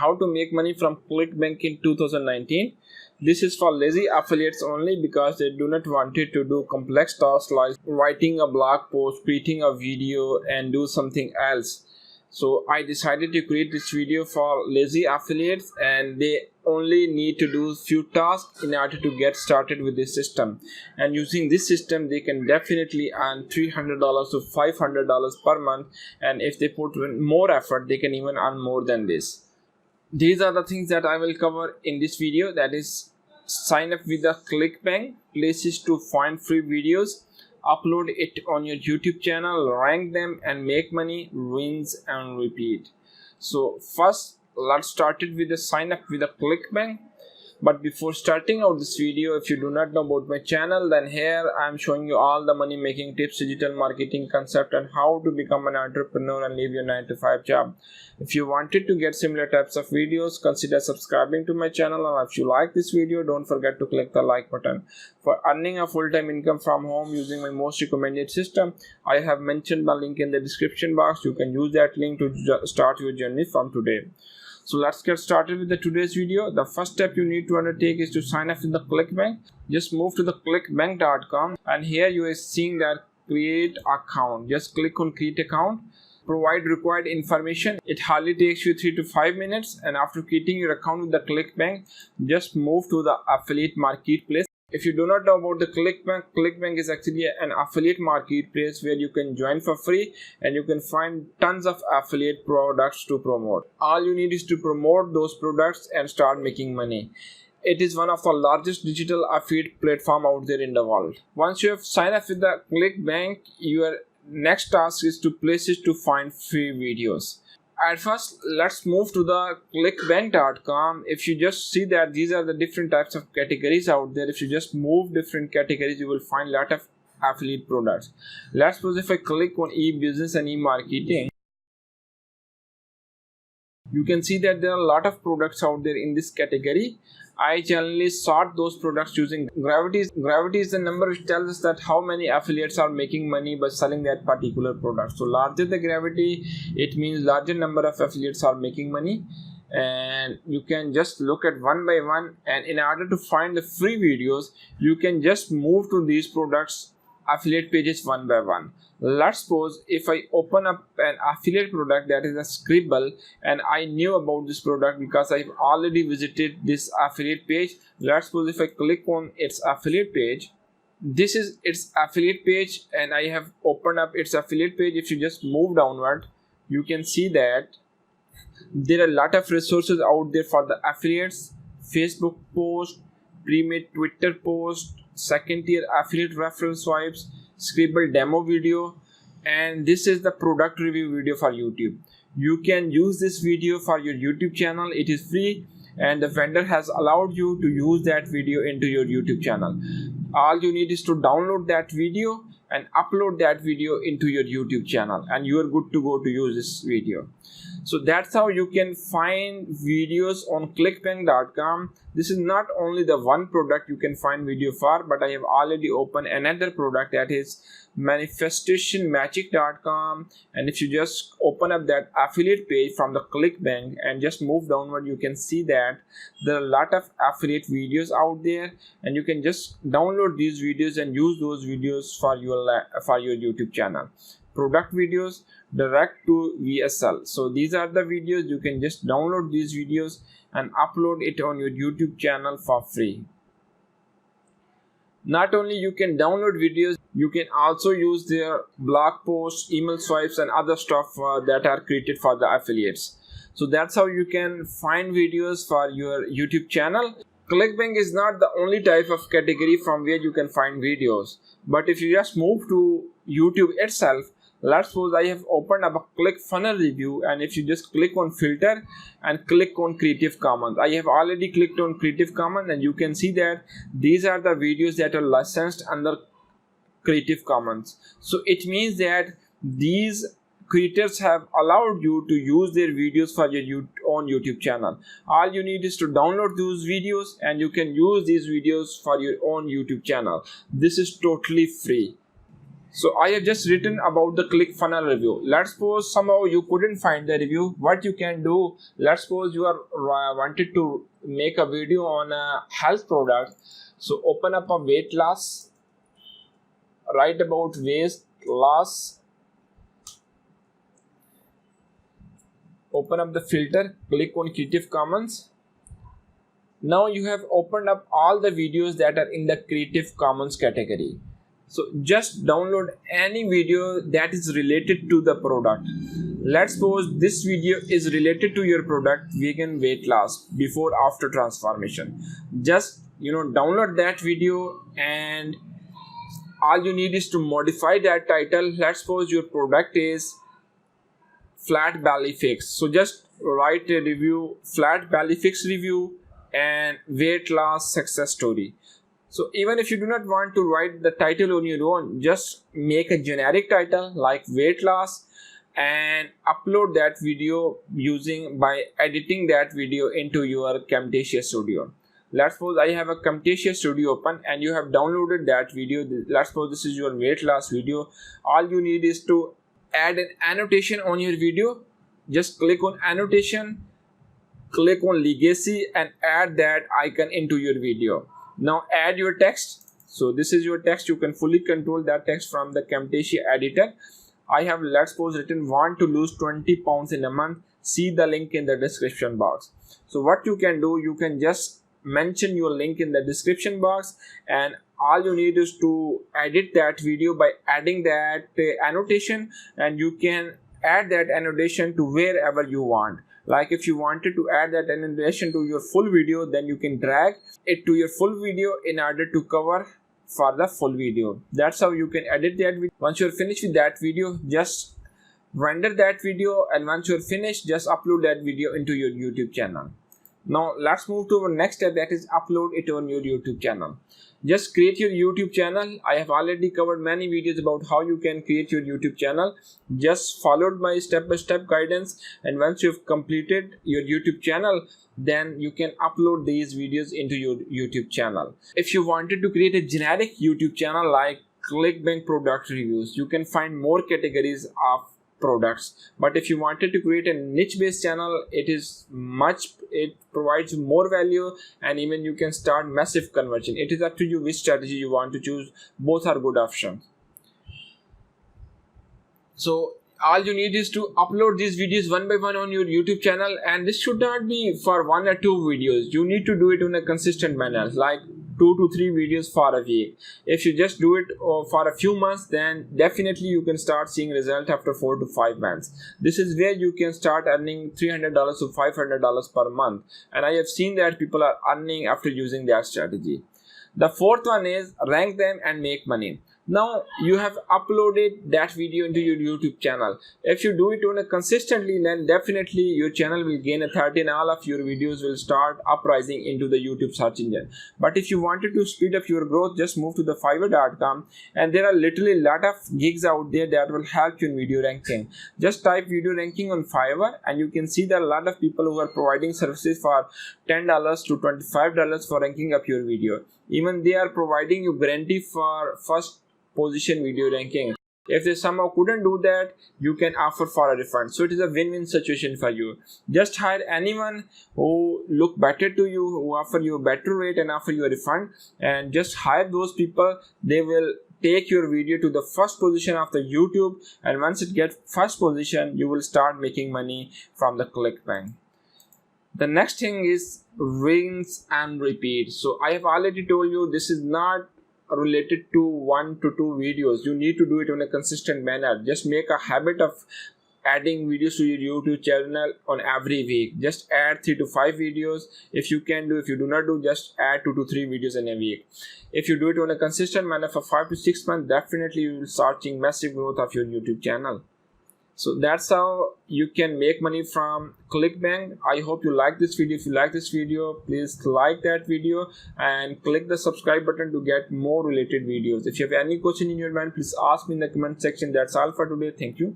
how to make money from Clickbank in 2019. This is for lazy affiliates only because they do not want it to do complex tasks like writing a blog post, creating a video, and do something else. So I decided to create this video for lazy affiliates, and they only need to do few tasks in order to get started with this system. And using this system, they can definitely earn $300 to $500 per month. And if they put in more effort, they can even earn more than this. These are the things that I will cover in this video. That is, sign up with the Clickbank, places to find free videos, upload it on your YouTube channel, rank them, and make money, rinse and repeat. So first, let's start it with the sign up with the Clickbank. But before starting out this video, if you do not know about my channel, then here I am showing you all the money making tips, digital marketing concept, and how to become an entrepreneur and leave your 9-to-5 job. If you wanted to get similar types of videos, consider subscribing to my channel, and if you like this video, don't forget to click the like button. For earning a full-time income from home using my most recommended system, I have mentioned the link in the description box. You can use that link to start your journey from today. So let's get started with today's video. The first step you need to undertake is to sign up with the Clickbank. Just move to the clickbank.com, and here you are seeing that create account. Just click on create account. Provide required information. It hardly takes you 3 to 5 minutes, and after creating your account with the Clickbank, just move to the affiliate marketplace. If you do not know about the Clickbank, Clickbank is actually an affiliate marketplace where you can join for free and you can find tons of affiliate products to promote. All you need is to promote those products and start making money. It is one of the largest digital affiliate platform out there in the world. Once you have signed up with the Clickbank, your next task is to places to find free videos. At first, let's move to the clickbank.com. If you just see that these are the different types of categories out there, if you just move different categories, you will find a lot of affiliate products. Let's suppose if I click on e-business and e-marketing, you can see that there are a lot of products out there in this category. I generally sort those products using gravity. Gravity is the number which tells us that how many affiliates are making money by selling that particular product. So larger the gravity, it means larger number of affiliates are making money. And you can just look at one by one, and in order to find the free videos, you can just move to these products affiliate pages one by one. Let's suppose if I open up an affiliate product that is a Scribble, and I knew about this product because I've already visited this affiliate page. Let's suppose if I click on its affiliate page, this is its affiliate page, and I have opened up its affiliate page. If you just move downward, you can see that there are a lot of resources out there for the affiliates: Facebook post, pre-made Twitter post, second tier affiliate referral swipes, Scribble demo video, and this is the product review video for YouTube. You can use this video for your YouTube channel. It is free, and the vendor has allowed you to use that video into your YouTube channel. All you need is to download that video and upload that video into your YouTube channel, and you are good to go to use this video. So that's how you can find videos on clickbank.com. This is not only the one product you can find video for, but I have already opened another product, that is manifestationmagic.com. and if you just open up that affiliate page from the Clickbank and just move downward, you can see that there are a lot of affiliate videos out there, and you can just download these videos and use those videos for your YouTube channel. Product videos, direct to VSL. So these are the videos. You can just download these videos and upload it on your YouTube channel for free. Not only you can download videos, you can also use their blog posts, email swipes, and other stuff that are created for the affiliates. So that's how you can find videos for your YouTube channel. Clickbank is not the only type of category from where you can find videos, but if you just move to YouTube itself, let's suppose I have opened up a ClickFunnels review, and if you just click on filter and click on Creative Commons, I have already clicked on Creative Commons, and you can see that these are the videos that are licensed under Creative Commons. So it means that these creators have allowed you to use their videos for your own YouTube channel. All you need is to download those videos, and you can use these videos for your own YouTube channel. This is totally free. So I have just written about the ClickFunnels review. Let's suppose somehow you couldn't find the review. What you can do, let's suppose you are wanted to make a video on a health product. So open up a weight loss, write about weight loss, open up the filter, click on Creative Commons. Now you have opened up all the videos that are in the Creative Commons category. So just download any video that is related to the product. Let's suppose this video is related to your product, vegan weight loss before after transformation. Just download that video, and all you need is to modify that title. Let's suppose your product is flat belly fix. So just write a review, flat belly fix review and weight loss success story. So even if you do not want to write the title on your own, just make a generic title like weight loss and upload that video by editing that video into your Camtasia Studio. Let's suppose I have a Camtasia Studio open and you have downloaded that video. Let's suppose this is your weight loss video. All you need is to add an annotation on your video. Just click on annotation, click on legacy and add that icon into your video. Now add your text. So this is your text. You can fully control that text from the Camtasia editor. I have, let's suppose, written want to lose 20 pounds in a month. See the link in the description box. So what you can do, you can just mention your link in the description box, and all you need is to edit that video by adding that annotation, and you can add that annotation to wherever you want. Like if you wanted to add that annotation to your full video, then you can drag it to your full video in order to cover for the full video. That's how you can edit that video. Once you're finished with that video, just render that video, and once you're finished, just upload that video into your YouTube channel. Now let's move to our next step, that is upload it on your YouTube channel. Just create your YouTube channel. I have already covered many videos about how you can create your YouTube channel. Just followed my step-by-step guidance, and once you've completed your YouTube channel, then you can upload these videos into your YouTube channel. If you wanted to create a generic YouTube channel like Clickbank product reviews, you can find more categories of products. But if you wanted to create a niche based channel, it provides more value, and even you can start massive conversion. It is up to you which strategy you want to choose. Both are good options. So all you need is to upload these videos one by one on your YouTube channel, and this should not be for 1 or 2 videos. You need to do it in a consistent manner, like 2 to 3 videos for a week. If you just do it for a few months, then definitely you can start seeing result after 4 to 5 months. This is where you can start earning $300 to $500 per month, and I have seen that people are earning after using that strategy. The fourth one is rank them and make money. Now you have uploaded that video into your YouTube channel. If you do it on a consistently, then definitely your channel will gain authority and all of your videos will start uprising into the YouTube search engine. But if you wanted to speed up your growth, just move to the Fiverr.com, and there are literally a lot of gigs out there that will help you in video ranking. Just type video ranking on Fiverr, and you can see that a lot of people who are providing services for $10 to $25 for ranking up your video. Even they are providing you guarantee for first position video ranking. If they somehow couldn't do that, you can offer for a refund. So it is a win-win situation for you. Just hire anyone who look better to you, who offer you a better rate and offer you a refund, and just hire those people. They will take your video to the first position of the YouTube, and once it gets first position, you will start making money from the Clickbank. The next thing is rinse and repeat. So I have already told you this is not related to 1 to 2 videos. You need to do it in a consistent manner. Just make a habit of adding videos to your YouTube channel on every week. Just add 3 to 5 videos if you can do. If you do not do, just add 2 to 3 videos in a week. If you do it on a consistent manner for 5 to 6 months, definitely you will start seeing massive growth of your YouTube channel. So that's how you can make money from Clickbank. I hope you like this video. If you like this video, please like that video and click the subscribe button to get more related videos. If you have any question in your mind, please ask me in the comment section. That's all for today. Thank you.